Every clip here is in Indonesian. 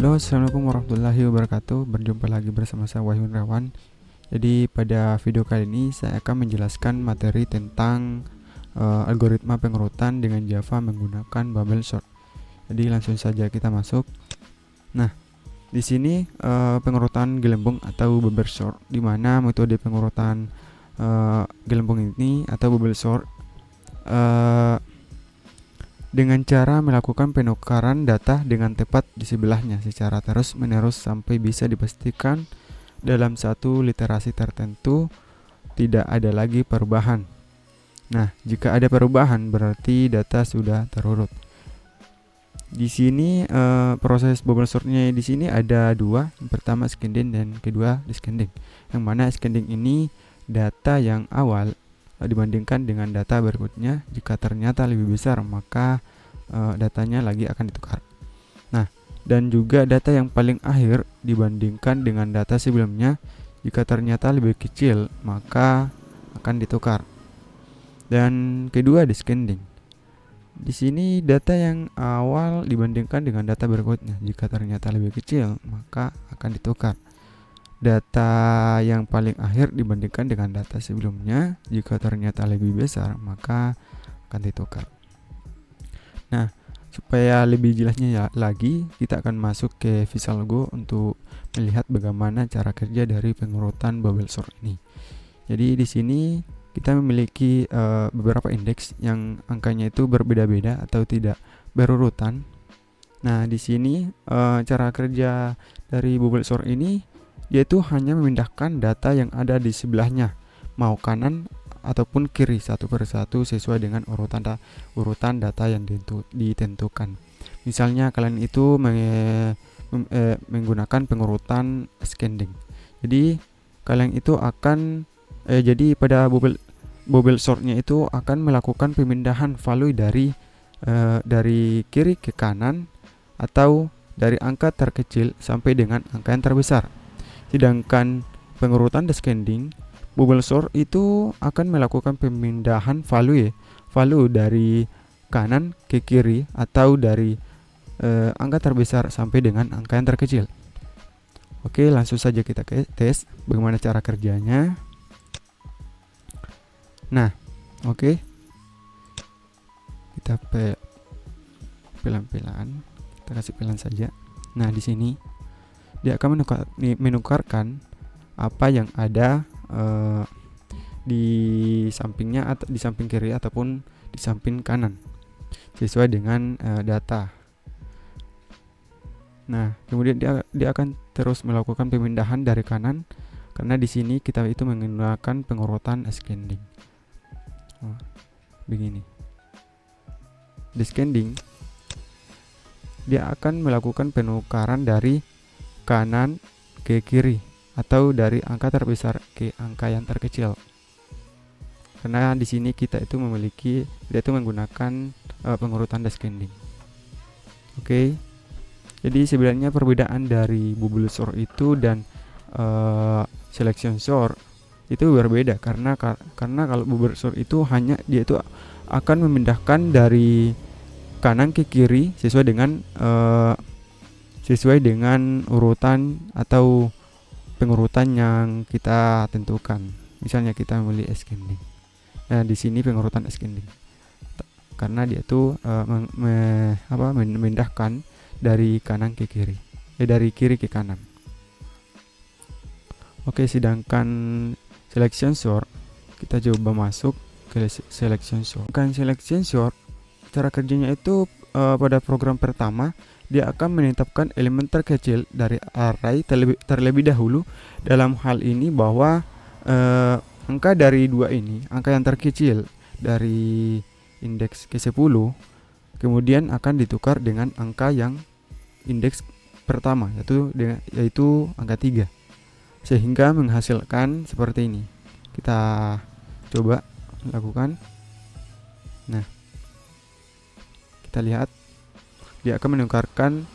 Halo, assalamualaikum warahmatullahi wabarakatuh. Berjumpa lagi bersama saya Wahyu Rawan. Jadi pada video kali ini saya akan menjelaskan materi tentang algoritma pengurutan dengan Java menggunakan bubble sort. Jadi langsung saja kita masuk. Nah, di sini pengurutan gelembung atau bubble sort, di mana metode pengurutan gelembung ini atau bubble sort dengan cara melakukan penukaran data dengan tepat di sebelahnya secara terus-menerus sampai bisa dipastikan dalam satu literasi tertentu tidak ada lagi perubahan. Nah, jika ada perubahan berarti data sudah terurut. Di sini proses bubble sortnya di sini ada dua, yang pertama scanning dan kedua descending. Yang mana scanning ini data yang awal dibandingkan dengan data berikutnya. Jika ternyata lebih besar maka datanya lagi akan ditukar. Nah, dan juga data yang paling akhir dibandingkan dengan data sebelumnya. Jika ternyata lebih kecil maka akan ditukar. Dan kedua descending. Di sini data yang awal dibandingkan dengan data berikutnya. Jika ternyata lebih kecil maka akan ditukar. Data yang paling akhir dibandingkan dengan data sebelumnya, jika ternyata lebih besar maka akan ditukar. Nah, supaya lebih jelasnya lagi, kita akan masuk ke Visual Go untuk melihat bagaimana cara kerja dari pengurutan bubble sort ini. Jadi di sini kita memiliki beberapa indeks yang angkanya itu berbeda-beda atau tidak berurutan. Nah, di sini cara kerja dari bubble sort ini yaitu hanya memindahkan data yang ada di sebelahnya, mau kanan ataupun kiri satu persatu sesuai dengan urutan data yang ditentukan. Misalnya kalian itu menggunakan pengurutan ascending. Jadi kalian itu akan jadi pada bubble sortnya itu akan melakukan pemindahan value dari kiri ke kanan atau dari angka terkecil sampai dengan angka yang terbesar. Sedangkan pengurutan descending, bubble sort itu akan melakukan pemindahan value dari kanan ke kiri atau dari angka terbesar sampai dengan angka yang terkecil. Oke, langsung saja kita tes bagaimana cara kerjanya. Nah, oke. Kita pelan-pelan, kita kasih pelan saja. Nah, di sini dia akan menukarkan apa yang ada di sampingnya atau di samping kiri ataupun di samping kanan sesuai dengan data. Nah, kemudian dia akan terus melakukan pemindahan dari kanan karena di sini kita itu menggunakan pengurutan ascending. Begini. Descending dia akan melakukan penukaran dari kanan ke kiri atau dari angka terbesar ke angka yang terkecil. Karena di sini kita itu menggunakan pengurutan descending. Oke. Jadi sebenarnya perbedaan dari bubble sort itu dan selection sort itu berbeda karena kalau bubble sort itu hanya dia itu akan memindahkan dari kanan ke kiri sesuai dengan urutan atau pengurutan yang kita tentukan. Misalnya kita memilih ascending. Nah, di sini pengurutan ascending. Karena dia itu memindahkan dari kanan ke kiri. Dari kiri ke kanan. Oke, sedangkan selection sort kita coba masuk ke selection sort. Kan selection sort cara kerjanya itu pada program pertama dia akan menetapkan elemen terkecil dari array terlebih dahulu. Dalam hal ini bahwa angka dari dua ini, angka yang terkecil dari indeks ke-10 kemudian akan ditukar dengan angka yang indeks pertama yaitu angka 3 sehingga menghasilkan seperti ini. Kita coba lakukan. Nah, kita lihat dia akan menukarkan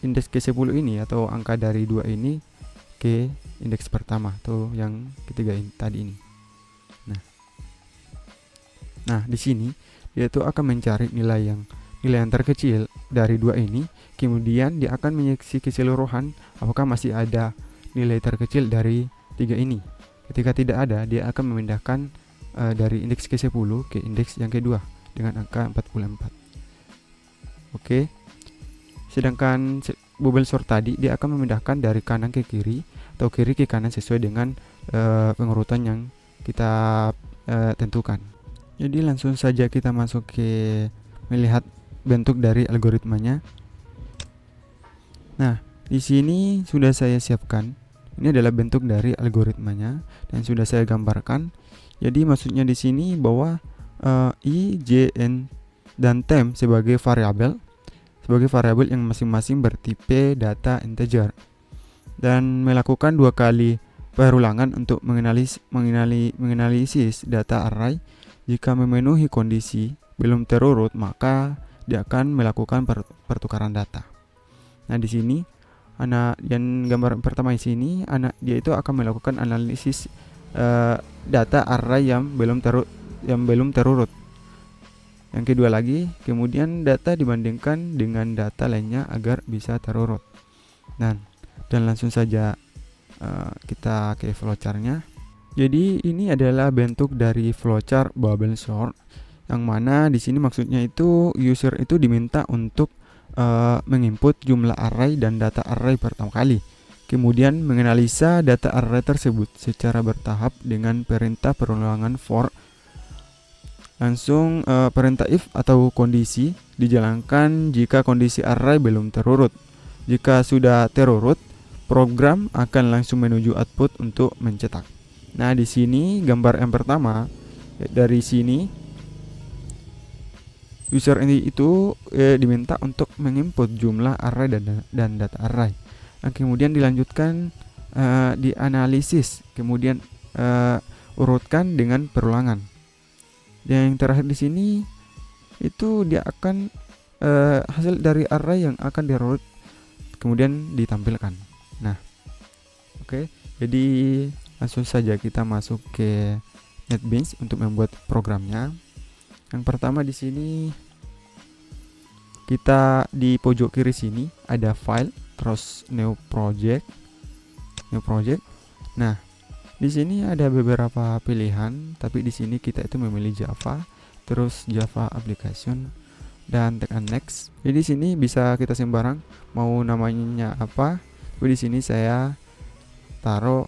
indeks ke-10 ini atau angka dari 2 ini ke indeks pertama atau yang ketiga ini tadi ini. Nah, di sini dia itu akan mencari nilai yang nilai yang terkecil dari dua ini, kemudian dia akan menyeksi keseluruhan apakah masih ada nilai terkecil dari 3 ini. Ketika tidak ada, dia akan memindahkan dari indeks ke-10 ke indeks yang kedua dengan angka 44. Oke. Sedangkan bubble sort tadi dia akan memindahkan dari kanan ke kiri atau kiri ke kanan sesuai dengan pengurutan yang kita tentukan. Jadi langsung saja kita masuk ke melihat bentuk dari algoritmanya. Nah, di sini sudah saya siapkan. Ini adalah bentuk dari algoritmanya dan sudah saya gambarkan. Jadi maksudnya di sini bahwa i, j, n dan temp sebagai variabel yang masing-masing bertipe data integer dan melakukan 2 kali perulangan untuk menganalisis data array. Jika memenuhi kondisi belum terurut, maka dia akan melakukan pertukaran data. Nah, di sini yang gambar pertama di sini dia itu akan melakukan analisis data array yang belum terurut. Yang kedua lagi, kemudian data dibandingkan dengan data lainnya agar bisa terurut. Dan langsung saja kita ke flowchart-nya. Jadi ini adalah bentuk dari flowchart bubble sort, yang mana di sini maksudnya itu user itu diminta untuk menginput jumlah array dan data array pertama kali. Kemudian menganalisa data array tersebut secara bertahap dengan perintah perulangan for. Langsung perintah if atau kondisi dijalankan jika kondisi array belum terurut. Jika sudah terurut, program akan langsung menuju output untuk mencetak. Nah, di sini gambar yang pertama dari sini user ini itu diminta untuk menginput jumlah array dan data array. Nah, kemudian dilanjutkan dianalisis, kemudian urutkan dengan perulangan. Dan yang terakhir di sini itu dia akan hasil dari array yang akan dirurut kemudian ditampilkan. Nah, oke. Jadi langsung saja kita masuk ke NetBeans untuk membuat programnya. Yang pertama di sini kita di pojok kiri sini ada file, terus new project. Nah, di sini ada beberapa pilihan, tapi di sini kita itu memilih Java, terus Java application dan tekan next. Jadi di sini bisa kita sembarang mau namanya apa. Tapi di sini saya taruh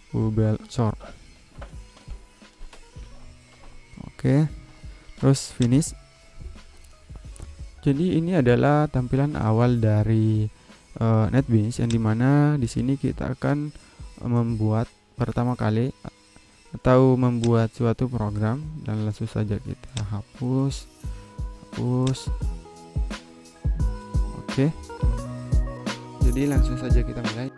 bubble sort. Oke. Terus finish. Jadi ini adalah tampilan awal dari NetBeans, yang dimana di sini kita akan membuat pertama kali atau membuat suatu program, dan langsung saja kita hapus. Oke. Jadi langsung saja kita mulai.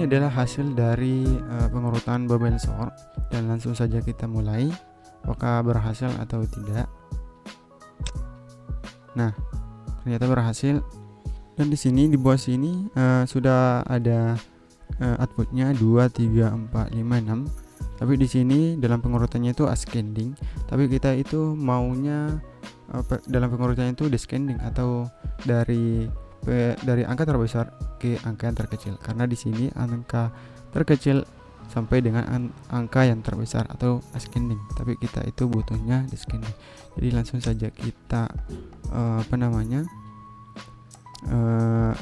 Ini adalah hasil dari pengurutan bubble sort, dan langsung saja kita mulai apakah berhasil atau tidak. Nah, ternyata berhasil, dan di sini di bawah sini sudah ada outputnya 2, 3, 4, 5, 6. Tapi di sini dalam pengurutannya itu ascending, tapi kita itu maunya dalam pengurutannya itu descending atau dari angka terbesar ke angka yang terkecil, karena di sini angka terkecil sampai dengan angka yang terbesar atau ascending, tapi kita itu butuhnya descending. Jadi langsung saja kita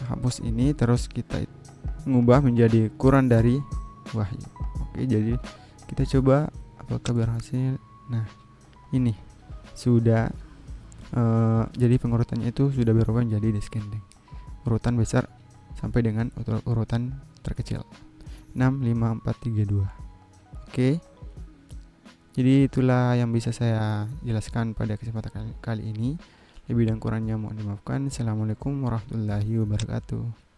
hapus ini, terus kita mengubah menjadi kurang dari wahyu. Oke, jadi kita coba apakah berhasil. Nah, ini sudah jadi pengurutannya itu sudah berubah menjadi descending, urutan besar sampai dengan urutan terkecil 6, 5, 4, 3, 2. Oke. Jadi itulah yang bisa saya jelaskan pada kesempatan kali ini. Lebih dan kurangnya mohon dimaafkan. Assalamualaikum warahmatullahi wabarakatuh.